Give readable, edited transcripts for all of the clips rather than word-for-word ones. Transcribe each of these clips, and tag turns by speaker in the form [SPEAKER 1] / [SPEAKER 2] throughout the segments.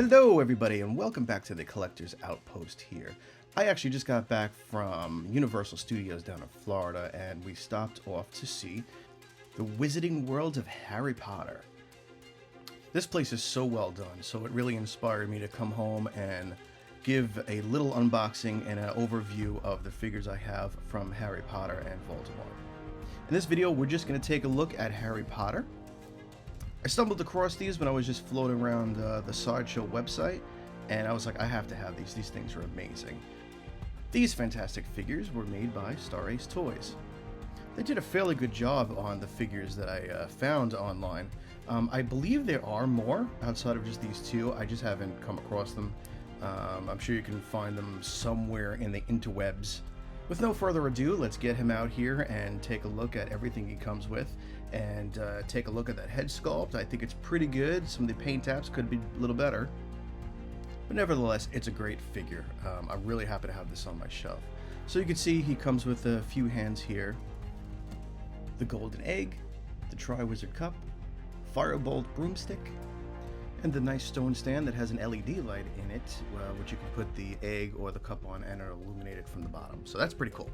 [SPEAKER 1] Hello everybody and welcome back to the Collector's Outpost here. I actually just got back from Universal Studios down in Florida and we stopped off to see the Wizarding World of Harry Potter. This place is so well done, so it really inspired me to come home and give a little unboxing and an overview of the figures I have from Harry Potter and Voldemort. In this video we're just going to take a look at Harry Potter. I stumbled across these when I was just floating around the Sideshow website, and I was like, I have to have these. These things are amazing. These fantastic figures were made by Star Ace Toys. They did a fairly good job on the figures that I found online. I believe there are more outside of just these two. I just haven't come across them. I'm sure you can find them somewhere in the interwebs. With no further ado, let's get him out here and take a look at everything he comes with and take a look at that head sculpt. I think it's pretty good. Some of the paint apps could be a little better. But nevertheless, it's a great figure. I'm really happy to have this on my shelf. So you can see he comes with a few hands here. The golden egg, the Triwizard cup, firebolt broomstick, and the nice stone stand that has an LED light in it, which you can put the egg or the cup on and it'll illuminate it from the bottom. So that's pretty cool.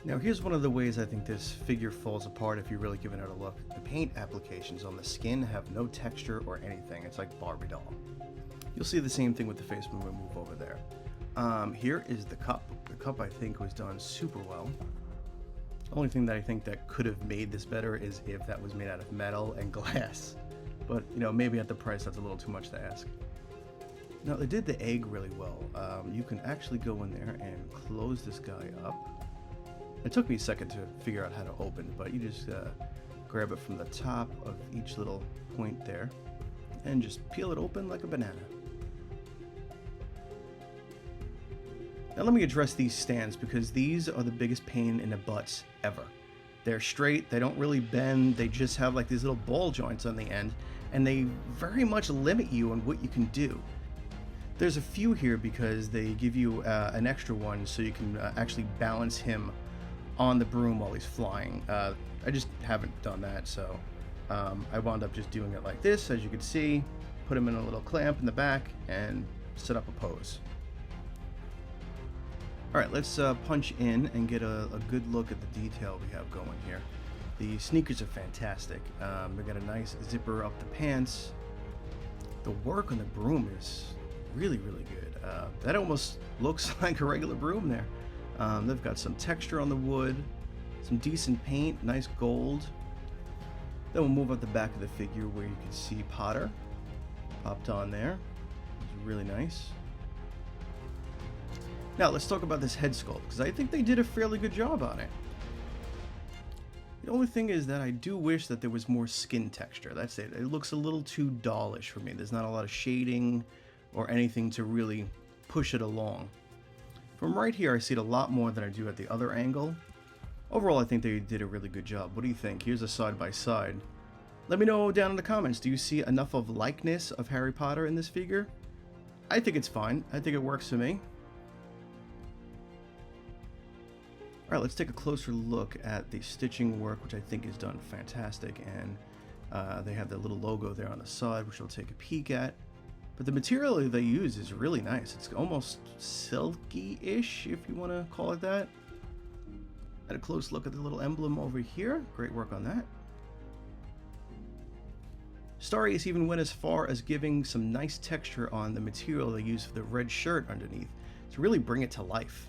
[SPEAKER 1] Now here's one of the ways I think this figure falls apart if you really give it a look. The paint applications on the skin have no texture or anything. It's like Barbie doll. You'll see the same thing with the face when we move over there. Here is the cup. The cup I think was done super well. The only thing that I think that could have made this better is if that was made out of metal and glass. But, you know, maybe at the price that's a little too much to ask. Now, they did the egg really well. You can actually go in there and close this guy up. It took me a second to figure out how to open, but you just grab it from the top of each little point there and just peel it open like a banana. Now, let me address these stands because these are the biggest pain in the butts ever. They're straight, they don't really bend, they just have like these little ball joints on the end, and they very much limit you on what you can do. There's a few here because they give you an extra one so you can actually balance him on the broom while he's flying. I just haven't done that, so I wound up just doing it like this, as you can see, put him in a little clamp in the back, and set up a pose. Alright, let's punch in and get a good look at the detail we have going here. The sneakers are fantastic. We got a nice zipper up the pants. The work on the broom is really, really good. That almost looks like a regular broom there. They've got some texture on the wood, some decent paint, nice gold. Then we'll move up the back of the figure where you can see Potter popped on there. It's really nice. Now let's talk about this head sculpt, because I think they did a fairly good job on it. The only thing is that I do wish that there was more skin texture. That's it. It looks a little too dollish for me. There's not a lot of shading or anything to really push it along. From right here, I see it a lot more than I do at the other angle. Overall, I think they did a really good job. What do you think? Here's a side-by-side. Let me know down in the comments. Do you see enough of likeness of Harry Potter in this figure? I think it's fine. I think it works for me. Alright, let's take a closer look at the stitching work, which I think is done fantastic, and they have the little logo there on the side, which we'll take a peek at. But the material they use is really nice. It's almost silky-ish, if you want to call it that. Had a close look at the little emblem over here. Great work on that. Star Ace even went as far as giving some nice texture on the material they use for the red shirt underneath to really bring it to life.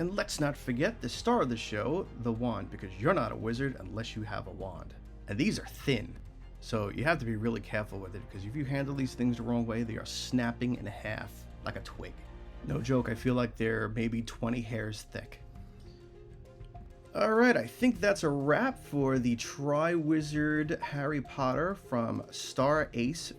[SPEAKER 1] And let's not forget the star of the show, the wand, because you're not a wizard unless you have a wand. And these are thin, so you have to be really careful with it, because if you handle these things the wrong way, they are snapping in half like a twig. No joke, I feel like they're maybe 20 hairs thick. Alright, I think that's a wrap for the Triwizard Harry Potter from Star Ace.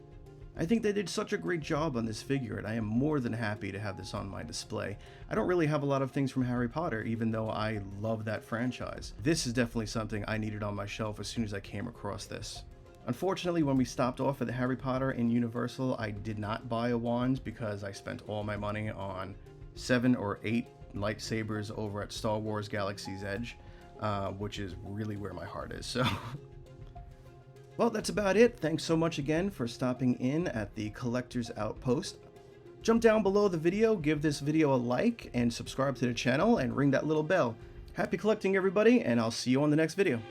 [SPEAKER 1] I think they did such a great job on this figure, and I am more than happy to have this on my display. I don't really have a lot of things from Harry Potter, even though I love that franchise. This is definitely something I needed on my shelf as soon as I came across this. Unfortunately, when we stopped off at the Harry Potter in Universal, I did not buy a wand because I spent all my money on 7 or 8 lightsabers over at Star Wars Galaxy's Edge, which is really where my heart is, so... Well, that's about it. Thanks so much again for stopping in at the Collector's Outpost. Jump down below the video, give this video a like, and subscribe to the channel, and ring that little bell. Happy collecting, everybody, and I'll see you on the next video.